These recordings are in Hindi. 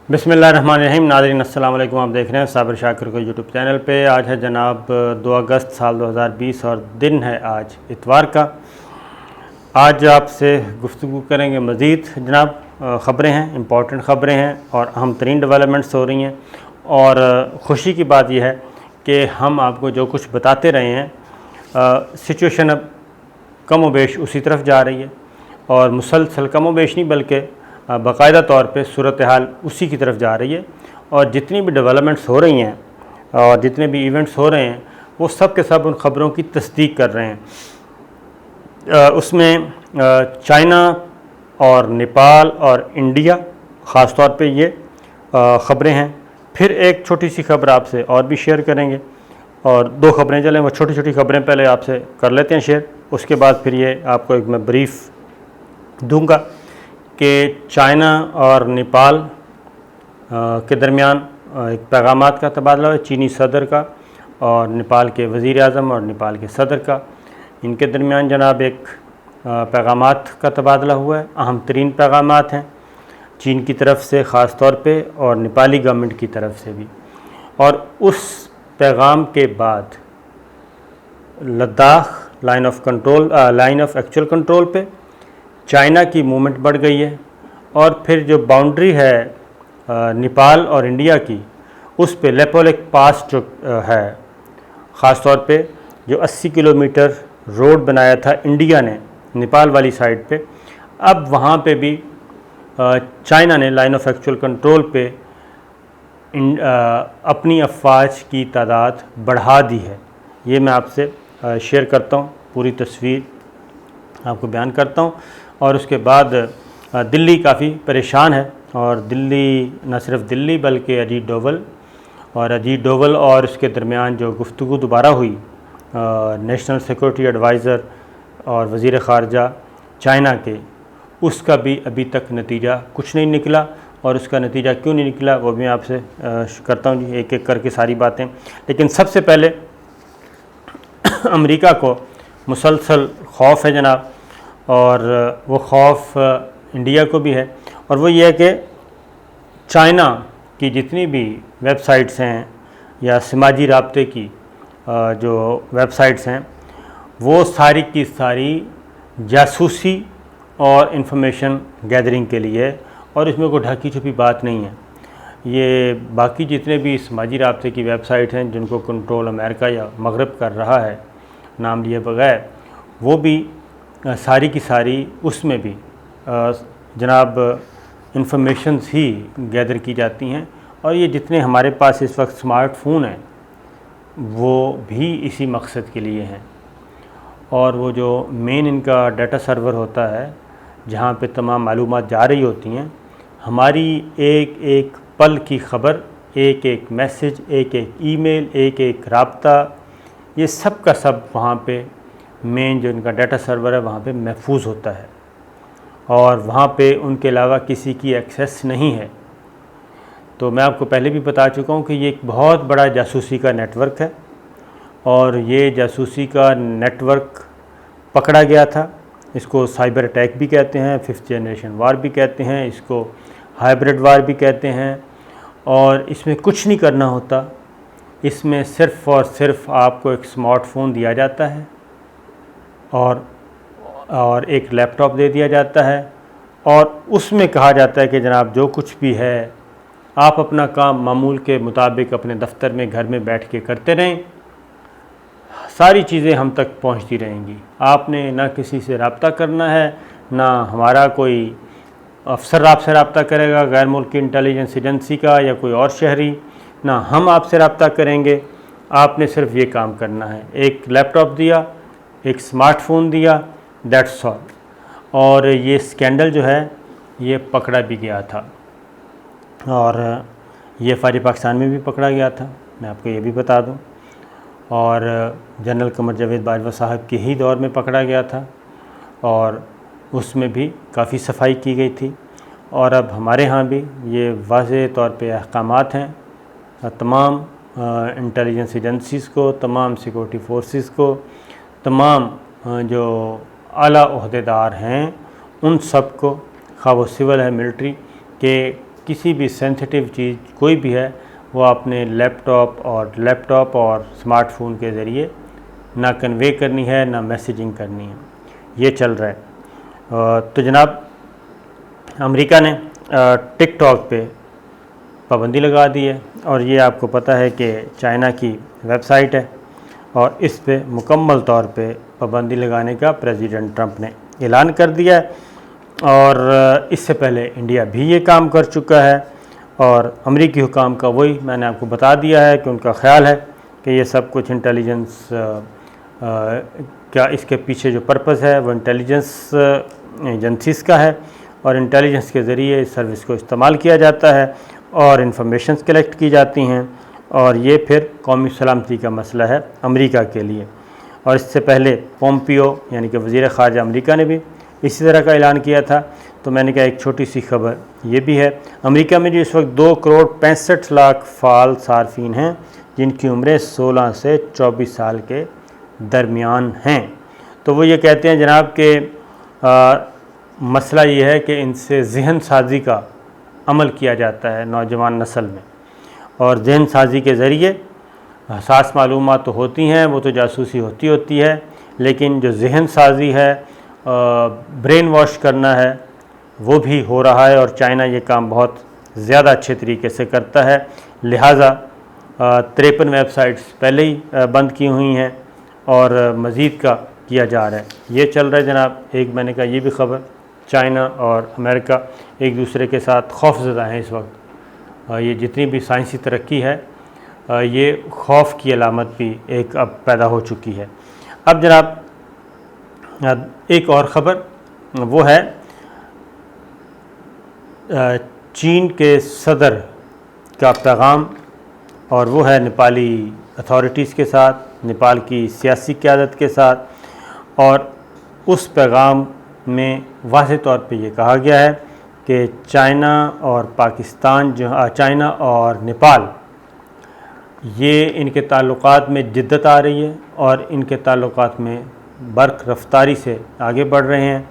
बिस्मिल्लाहिर्रहमानिर्रहीम। नाज़रीन अस्सलाम वालेकुम। आप देख रहे हैं साबिर शाकिर को यूट्यूब चैनल पे। आज है जनाब 2 अगस्त साल 2020 और दिन है आज इतवार का। आज आपसे गुफ्तगू करेंगे मज़ीद जनाब। ख़बरें हैं, इम्पॉर्टेंट ख़बरें हैं और अहम तरीन डेवलपमेंट्स हो रही हैं। और ख़ुशी की बात यह है कि हम आपको जो कुछ बताते रहे हैं, सिचुएशन अब कम व बेश उसी तरफ जा रही है और मुसलसल कम व बेश नहीं बल्कि बाकायदा तौर पे सूरत हाल उसी की तरफ जा रही है। और जितनी भी डेवलपमेंट्स हो रही हैं और जितने भी इवेंट्स हो रहे हैं वो सब के सब उन ख़बरों की तस्दीक कर रहे हैं। उसमें चाइना और नेपाल और इंडिया ख़ास तौर पे ये ख़बरें हैं। फिर एक छोटी सी खबर आपसे और भी शेयर करेंगे और 2 ख़बरें चलें, वो छोटी छोटी ख़बरें पहले आपसे कर लेते हैं शेयर। उसके बाद फिर ये आपको एक मैं ब्रीफ़ दूंगा कि चाइना और नेपाल के दरमियान एक पैगामात का तबादला है, चीनी सदर का और नेपाल के वज़ीर आज़म और नेपाल के सदर का। इनके दरमियान जनाब एक पैगामात का तबादला हुआ है। अहम तरीन पैगामात हैं चीन की तरफ से ख़ास तौर पे और नेपाली गवर्नमेंट की तरफ से भी। और उस पैगाम के बाद Ladakh line of actual control पे चाइना की मूवमेंट बढ़ गई है। और फिर जो बाउंड्री है नेपाल और इंडिया की, उस पे लेपोलेक पास जो है, ख़ास तौर पे जो 80 किलोमीटर रोड बनाया था इंडिया ने नेपाल वाली साइड पे, अब वहाँ पे भी चाइना ने लाइन ऑफ एक्चुअल कंट्रोल पे अपनी अफवाज की तादाद बढ़ा दी है। ये मैं आपसे शेयर करता हूँ, पूरी तस्वीर आपको बयान करता हूँ। और उसके बाद दिल्ली काफ़ी परेशान है और दिल्ली न सिर्फ दिल्ली बल्कि अजीत डोवल और उसके दरमियान जो गुफ्तगू दोबारा हुई नेशनल सिक्योरिटी एडवाइज़र और वज़ीर ख़ारजा चाइना के, उसका भी अभी तक नतीजा कुछ नहीं निकला। और उसका नतीजा क्यों नहीं निकला वो भी आपसे करता हूँ जी, एक एक करके सारी बातें। लेकिन सबसे पहले अमेरिका को मुसलसल खौफ है जनाब, और वो खौफ इंडिया को भी है। और वो ये है कि चाइना की जितनी भी वेबसाइट्स हैं या समाजी राब्ते की जो वेबसाइट्स हैं, वो सारी की सारी जासूसी और इंफॉर्मेशन गैदरिंग के लिए है और इसमें कोई ढकी छुपी बात नहीं है। ये बाकी जितने भी समाजी राब्ते की वेबसाइट हैं जिनको कंट्रोल अमेरिका या मगरब कर रहा है नाम लिए बगैर, वो भी सारी की सारी उसमें भी जनाब इंफॉर्मेशंस ही गैदर की जाती हैं। और ये जितने हमारे पास इस वक्त स्मार्टफोन हैं वो भी इसी मकसद के लिए हैं। और वो जो मेन इनका डाटा सर्वर होता है जहाँ पे तमाम मालूमात जा रही होती हैं, हमारी एक एक पल की ख़बर, एक एक मैसेज, एक एक ईमेल, एक एक राब्ता, ये सब का सब वहाँ पे मेन जो इनका डाटा सर्वर है वहाँ पे महफूज होता है और वहाँ पे उनके अलावा किसी की एक्सेस नहीं है। तो मैं आपको पहले भी बता चुका हूँ कि ये एक बहुत बड़ा जासूसी का नेटवर्क है और ये जासूसी का नेटवर्क पकड़ा गया था। इसको साइबर अटैक भी कहते हैं, 5th जनरेशन वार भी कहते हैं, इसको हाइब्रिड वार भी कहते हैं। और इसमें कुछ नहीं करना होता, इसमें सिर्फ़ और सिर्फ आपको एक स्मार्टफोन दिया जाता है और एक लैपटॉप दे दिया जाता है और उसमें कहा जाता है कि जनाब जो कुछ भी है आप अपना काम मामूल के मुताबिक अपने दफ्तर में घर में बैठ के करते रहें, सारी चीज़ें हम तक पहुंचती रहेंगी। आपने ना किसी से रब्ता करना है, ना हमारा कोई अफसर आपसे रब्ता करेगा गैर मुल्की इंटेलिजेंस एजेंसी का या कोई और शहरी, ना हम आपसे रब्ता करेंगे। आपने सिर्फ ये काम करना है, एक लैपटॉप दिया, एक स्मार्टफोन दिया, दैट्स ऑल। और ये स्कैंडल जो है ये पकड़ा भी गया था और ये फ़ौज पाकिस्तान में भी पकड़ा गया था, मैं आपको ये भी बता दूं। और जनरल कमर जावेद बाजवा साहब के ही दौर में पकड़ा गया था और उसमें भी काफ़ी सफाई की गई थी। और अब हमारे यहाँ भी ये वाज़ेह तौर पे अहकामात हैं तमाम इंटेलिजेंस एजेंसीज़ को, तमाम सिक्योरिटी फोर्सेस को, तमाम जो आला ओहदेदार हैं उन सब को, खा वो सिविल है मिलिट्री, के किसी भी सेंसिटिव चीज़ कोई भी है वो अपने लैपटॉप और स्मार्टफोन के ज़रिए ना कन्वे करनी है ना मैसेजिंग करनी है, ये चल रहा है। तो जनाब अमेरिका ने टिकटॉक पे पाबंदी लगा दी है और ये आपको पता है कि चाइना की वेबसाइट है और इस पे मुकम्मल तौर पे पाबंदी लगाने का प्रेसिडेंट ट्रंप ने ऐलान कर दिया है और इससे पहले इंडिया भी ये काम कर चुका है और अमेरिकी हुकाम का वही मैंने आपको बता दिया है कि उनका ख्याल है कि ये सब कुछ इंटेलिजेंस क्या इसके पीछे जो पर्पज़ है वो इंटेलिजेंस एजेंसीज का है और इंटेलिजेंस के ज़रिए इस सर्विस को इस्तेमाल किया जाता है और इंफॉर्मेशन कलेक्ट की जाती हैं और ये फिर कौमी सलामती का मसला है अमेरिका के लिए। और इससे पहले पोम्पियो यानी कि वज़ीर ख़ारजा अमेरिका ने भी इसी तरह का ऐलान किया था। तो मैंने कहा एक छोटी सी खबर ये भी है, अमेरिका में जो इस वक्त 2,65,00,000 फ़ाल सार्फिन हैं जिनकी उम्रें 16 से 24 साल के दरमियान हैं। तो वो ये कहते हैं जनाब कि मसला ये है कि इनसे जहन साजी का अमल किया जाता है नौजवान नस्ल में और जहन साजी के ज़रिए हसास मालूमात तो होती हैं, वो तो जासूसी होती है, लेकिन जो जहन साजी है ब्रेन वॉश करना है वो भी हो रहा है और चाइना ये काम बहुत ज़्यादा अच्छे तरीके से करता है। लिहाजा 53 वेबसाइट्स पहले ही बंद की हुई हैं और मज़ीद का किया जा रहा है, ये चल रहा है जनाब। एक मैंने कहा ये भी ख़बर, चाइना और अमेरिका एक दूसरे के साथ खौफज़दा हैं इस वक्त। ये जितनी भी साइंसी तरक्की है ये खौफ की अलामत भी एक अब पैदा हो चुकी है। अब जनाब एक और ख़बर वो है चीन के सदर का पैगाम और वो है नेपाली अथॉरिटीज़ के साथ, नेपाल की सियासी क़यादत के साथ। और उस पैगाम में वाज़ेह तौर पे ये कहा गया है कि चाइना और पाकिस्तान चाइना और नेपाल ये इनके ताल्लुक़ात में जिद्दत आ रही है और इनके ताल्लुक़ात में बर्क रफ्तारी से आगे बढ़ रहे हैं।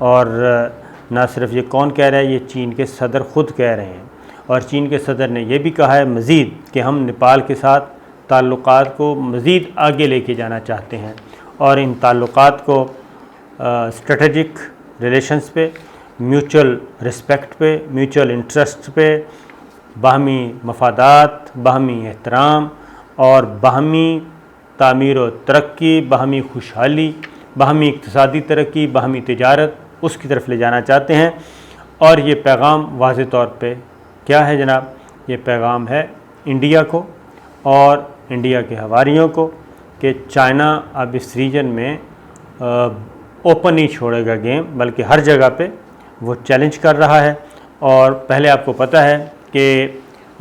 और ना सिर्फ ये कौन कह रहा है, ये चीन के सदर ख़ुद कह रहे हैं और चीन के सदर ने यह भी कहा है मज़ीद कि हम नेपाल के साथ ताल्लुक़ात को मज़ीद आगे लेके जाना चाहते हैं और इन ताल्लुक़ात को स्ट्रेटजिक रिलेशंस पे, म्यूचुअल रिस्पेक्ट पे, म्यूचुअल इंटरेस्ट पे, बाहमी मफादात, बाहमी एहतराम और बाहमी तामीर व तरक्की, बाहमी खुशहाली, बाहमी इक़्तिसादी तरक्की, बाहमी तिजारत उसकी तरफ ले जाना चाहते हैं। और ये पैगाम वाज़ेह तौर पे क्या है जनाब, ये पैगाम है इंडिया को और इंडिया के हवारियों को कि चाइना अब इस रीजन में ओपन नहीं छोड़ेगा गेम, बल्कि हर जगह पे वो चैलेंज कर रहा है। और पहले आपको पता है कि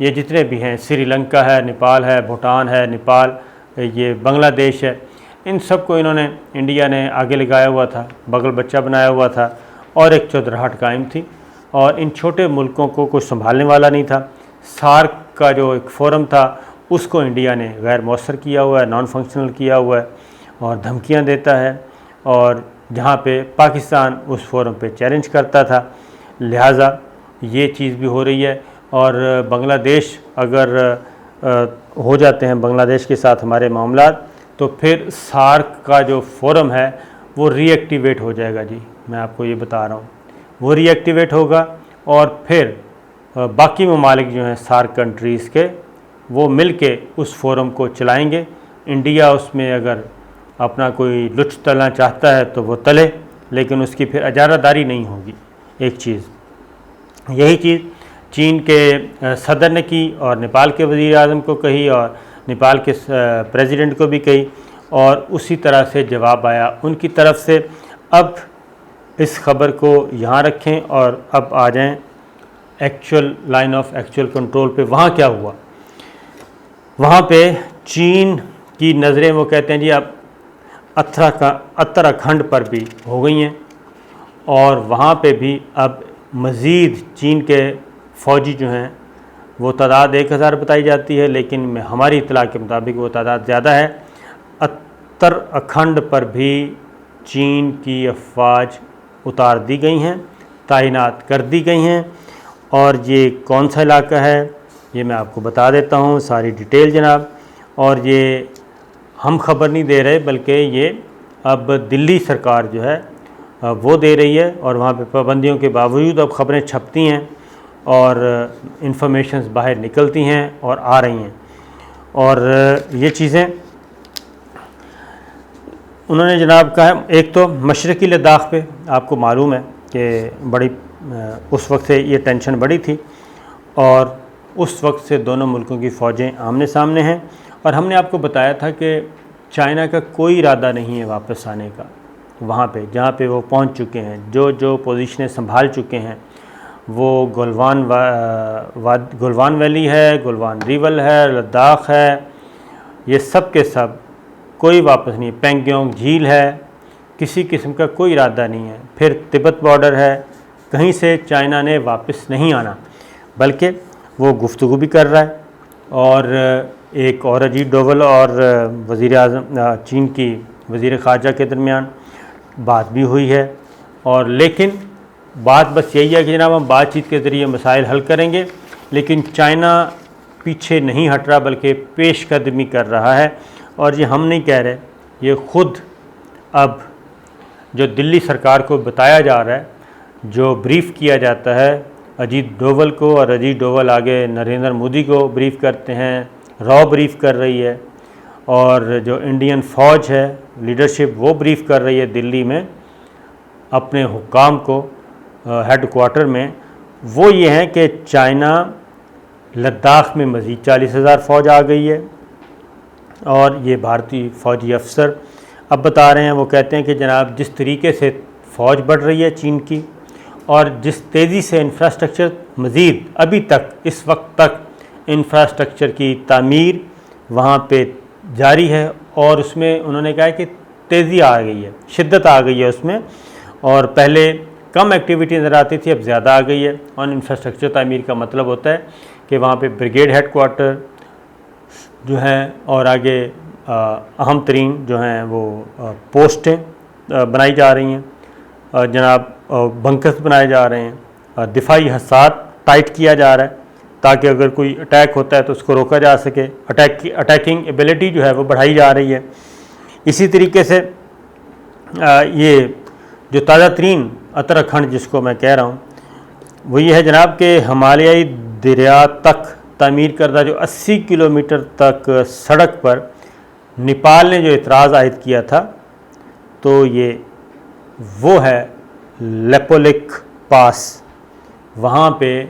ये जितने भी हैं, श्रीलंका है, नेपाल है, भूटान है, नेपाल, ये बांग्लादेश है, इन सब को इन्होंने इंडिया ने आगे लगाया हुआ था, बगल बच्चा बनाया हुआ था और एक चौधराहट कायम थी और इन छोटे मुल्कों को कुछ संभालने वाला नहीं था। सार्क का जो एक फ़ोरम था उसको इंडिया ने गैर मौसर किया हुआ है, नॉन फंक्शनल किया हुआ है और धमकियां देता है और जहाँ पे पाकिस्तान उस फोरम पे चैलेंज करता था। लिहाजा ये चीज़ भी हो रही है और बांग्लादेश अगर हो जाते हैं बांग्लादेश के साथ हमारे मामलात, तो फिर सार्क का जो फोरम है वो रीएक्टिवेट हो जाएगा जी, मैं आपको ये बता रहा हूँ, वो रीएक्टिवेट होगा और फिर बाकी ममालिक जो हैं सार्क कंट्रीज़ के, वो मिल के उस फोरम को चलाएँगे। इंडिया उसमें अगर अपना कोई लुत्फ़ तलना चाहता है तो वो तले, लेकिन उसकी फिर इजारादारी नहीं होगी। एक चीज़ यही चीज़ चीन के सदर ने की और नेपाल के वज़ीर आज़म को कही और नेपाल के प्रेसिडेंट को भी कही और उसी तरह से जवाब आया उनकी तरफ से। अब इस ख़बर को यहाँ रखें और अब आ जाएं actual line of actual control पे। वहाँ क्या हुआ, वहाँ पे चीन की नज़रें वो कहते हैं जी अब उत्तराखंड पर भी हो गई हैं और वहाँ पे भी अब मज़ीद चीन के फ़ौजी जो हैं वो तादाद 1000 बताई जाती है, लेकिन हमारी इत्तला के मुताबिक वो तादाद ज़्यादा है। उत्तराखंड पर भी चीन की अफवाज उतार दी गई हैं, तैनात कर दी गई हैं और ये कौन सा इलाका है ये मैं आपको बता देता हूँ सारी डिटेल जनाब। और ये हम खबर नहीं दे रहे बल्कि ये अब दिल्ली सरकार जो है वो दे रही है, और वहाँ पे पाबंदियों के बावजूद अब ख़बरें छपती हैं और इंफॉर्मेशंस बाहर निकलती हैं और आ रही हैं। और ये चीज़ें उन्होंने जनाब कहा, एक तो मशरक़ी लद्दाख पे आपको मालूम है कि बड़ी उस वक्त से ये टेंशन बड़ी थी, और उस वक्त से दोनों मुल्कों की फ़ौजें आमने सामने हैं। और हमने आपको बताया था कि चाइना का कोई इरादा नहीं है वापस आने का वहाँ पे जहाँ पे वो पहुँच चुके हैं। जो जो पोजीशनें संभाल चुके हैं, वो गलवान वैली है, गलवान रिवल है, लद्दाख है, ये सब के सब कोई वापस नहीं। पेंगोंग झील है, किसी किस्म का कोई इरादा नहीं है। फिर तिब्बत बॉर्डर है, कहीं से चाइना ने वापस नहीं आना, बल्कि वो गुफ्तगू भी कर रहा है। और एक और अजीत डोवल और वज़ीर आज़म चीन की वज़ीर ख़ारजा के दरमियान बात भी हुई है। और लेकिन बात बस यही है कि जनाब हम बातचीत के ज़रिए मसाइल हल करेंगे, लेकिन चाइना पीछे नहीं हट रहा बल्कि पेशकदमी कर रहा है। और ये हम नहीं कह रहे, ये ख़ुद अब जो दिल्ली सरकार को बताया जा रहा है, जो ब्रीफ़ किया जाता है अजीत डोवल को, और अजीत डोवल आगे नरेंद्र मोदी को ब्रीफ़ करते हैं, रॉ ब्रीफ़ कर रही है, और जो इंडियन फ़ौज है लीडरशिप वो ब्रीफ़ कर रही है दिल्ली में अपने हुक्काम को हेड क्वार्टर में। वो ये है कि चाइना लद्दाख में मज़ीद 40,000 फ़ौज आ गई है। और ये भारतीय फ़ौजी अफसर अब बता रहे हैं, वो कहते हैं कि जनाब जिस तरीके से फ़ौज बढ़ रही है चीन की, और जिस तेज़ी से इंफ्रास्ट्रक्चर मज़ीद अभी तक इस वक्त तक इंफ्रास्ट्रक्चर की तामीर वहाँ पे जारी है, और उसमें उन्होंने कहा है कि तेज़ी आ गई है, शिद्दत आ गई है उसमें। और पहले कम एक्टिविटी नज़र आती थी, अब ज़्यादा आ गई है। और इंफ्रास्ट्रक्चर तामीर का मतलब होता है कि वहाँ पे ब्रिगेड हेड क्वार्टर जो हैं, और आगे अहम तरीन जो हैं वो पोस्टें बनाई जा रही हैं जनाब, बंकर्स बनाए जा रहे हैं, दिफाई हसात टाइट किया जा रहा है ताकि अगर कोई अटैक होता है तो उसको रोका जा सके। अटैकिंग एबिलिटी जो है वो बढ़ाई जा रही है। इसी तरीके से ये जो ताज़ा तरीन उत्तराखंड जिसको मैं कह रहा हूँ वो ये है जनाब कि हिमालयी दरिया तक तामीर करदा जो 80 किलोमीटर तक सड़क पर नेपाल ने जो इतराज़ आयद किया था, तो ये वो है लेपोलिक पास। वहाँ पे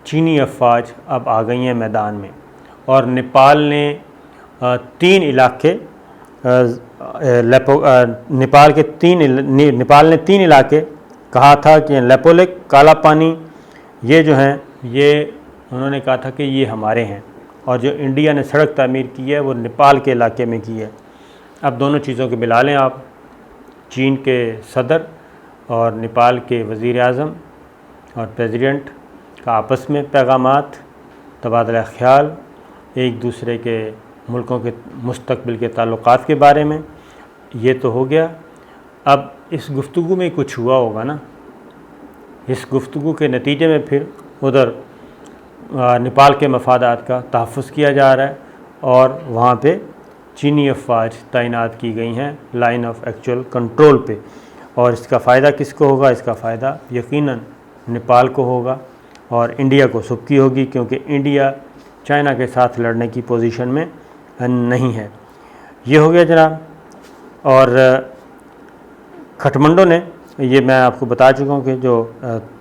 चीनी अफवाज अब आ गई हैं मैदान में, और नेपाल ने 3 इलाके नेपाल ने 3 इलाके कहा था कि लेपोलिक, काला पानी, ये जो हैं ये उन्होंने कहा था कि ये हमारे हैं। और जो इंडिया ने सड़क तामीर की है वो नेपाल के इलाके में की है। अब दोनों चीज़ों के मिला लें आप, चीन के सदर और नेपाल के वज़ीर आज़म और प्रेसिडेंट का आपस में पैगामात, तबादला ख्याल, एक दूसरे के मुल्कों के मुस्तकबिल के ताल्लुकात के बारे में, ये तो हो गया। अब इस गुफ्तगू में कुछ हुआ होगा ना, इस गुफ्तगू के नतीजे में फिर उधर नेपाल के मफादात का तहफ़्फ़ुज़ किया जा रहा है, और वहाँ पे चीनी अफवाज तैनात की गई हैं लाइन ऑफ एक्चुअल कंट्रोल पे। और इसका फ़ायदा किसको होगा? इसका फ़ायदा यकीनन नेपाल को होगा और इंडिया को सुबकी होगी, क्योंकि इंडिया चाइना के साथ लड़ने की पोजीशन में नहीं है। ये हो गया जनाब। और खटमंडो ने, ये मैं आपको बता चुका हूँ कि जो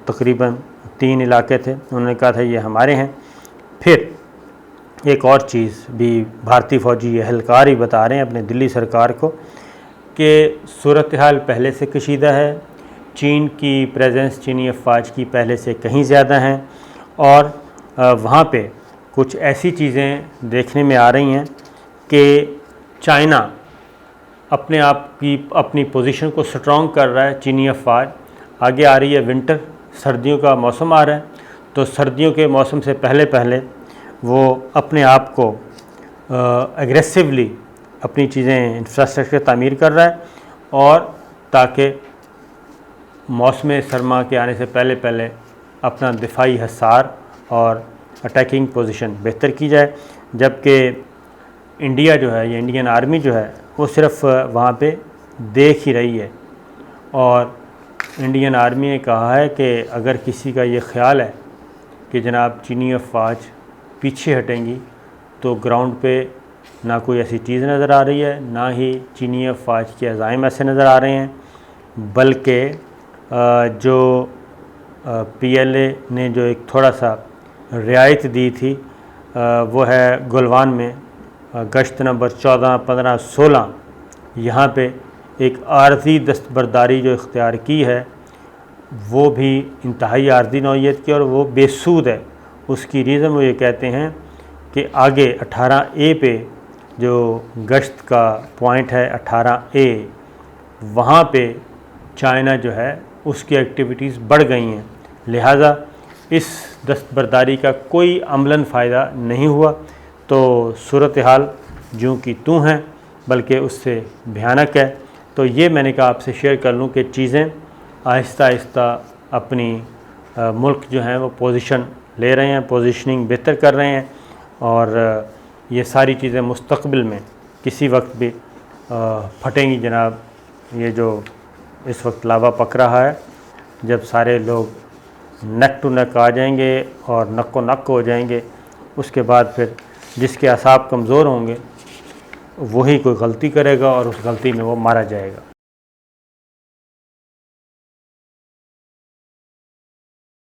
तकरीबन 3 इलाके थे उन्होंने कहा था ये हमारे हैं। फिर एक और चीज़ भी भारतीय फ़ौजी एहलकार ही बता रहे हैं अपने दिल्ली सरकार को कि सूरत हाल पहले से कशीदा है, चीन की प्रेजेंस, चीनी अफवाज की पहले से कहीं ज़्यादा हैं, और वहाँ पे कुछ ऐसी चीज़ें देखने में आ रही हैं कि चाइना अपने आप की अपनी पोजीशन को स्ट्रॉन्ग कर रहा है। चीनी अफवाज आगे आ रही है, विंटर, सर्दियों का मौसम आ रहा है, तो सर्दियों के मौसम से पहले पहले वो अपने आप को एग्रेसिवली अपनी चीज़ें इंफ्रास्ट्रक्चर तामीर कर रहा है, और ताकि मौसम सरमा के आने से पहले पहले अपना दिफाई हिसार और अटैकिंग पोजीशन बेहतर की जाए, जबकि इंडिया जो है, ये इंडियन आर्मी जो है, वो सिर्फ वहाँ पे देख ही रही है। और इंडियन आर्मी ने कहा है कि अगर किसी का ये ख्याल है कि जनाब चीनी अफवाज पीछे हटेंगी, तो ग्राउंड पे ना कोई ऐसी चीज़ नज़र आ रही है, ना ही चीनी अफवाज के अज़ाइम ऐसे नज़र आ रहे हैं, बल्कि जो PLA ने जो एक थोड़ा सा रियायत दी थी वो है गलवान में गश्त नंबर 14, 15, 16, यहाँ पे एक आर्जी दस्तबरदारी जो इख्तियार की है वो भी इंतहाई आर्जी नौइयत की और वो बेसूद है। उसकी रीज़न वो ये कहते हैं कि आगे 18A पे जो गश्त का पॉइंट है 18A, वहाँ पे चाइना जो है उसकी एक्टिविटीज़ बढ़ गई हैं, लिहाजा इस दस्तबरदारी का कोई अमलन फ़ायदा नहीं हुआ। तो सूरत हाल जो कि तू हैं बल्कि उससे भयानक है। तो ये मैंने कहा आपसे शेयर कर लूँ कि चीज़ें आहिस्ता आहिस्ता अपनी मुल्क जो हैं वो पोजीशन ले रहे हैं, पोजीशनिंग बेहतर कर रहे हैं, और ये सारी चीज़ें मुस्तक़बिल में किसी वक्त भी फटेंगी जनाब। ये जो इस वक्त लावा पक रहा है, जब सारे लोग नेक टू नेक आ जाएंगे और नक्को नक हो जाएंगे, उसके बाद फिर जिसके असाब कमज़ोर होंगे वही कोई गलती करेगा और उस गलती में वो मारा जाएगा।